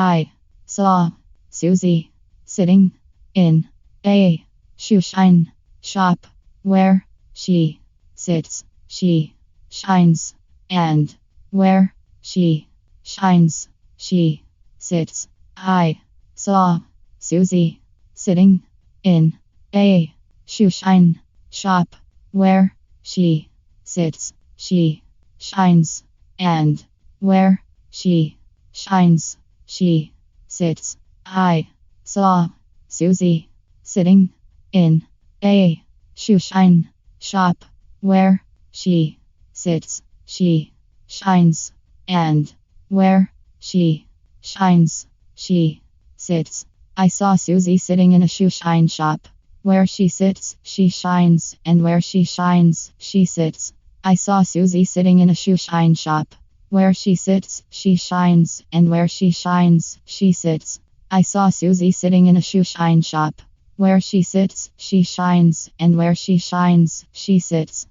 I saw Susie sitting in a shoe shine shop where she sits, she shines, and where she shines, she sits. I saw Susie sitting in a shoe shine shop where she sits, she shines, and where she shines, she sits. I saw Susie sitting in a shoe shine shop where she sits, she shines, and where she shines, she sits. I saw Susie sitting in a shoe shine shop where she sits, she shines, and where she shines, she sits. I saw Susie sitting in a shoe shine shop where she sits, she shines, and where she shines, she sits. I saw Susie sitting in a shoe shine shop where she sits, she shines, and where she shines, she sits.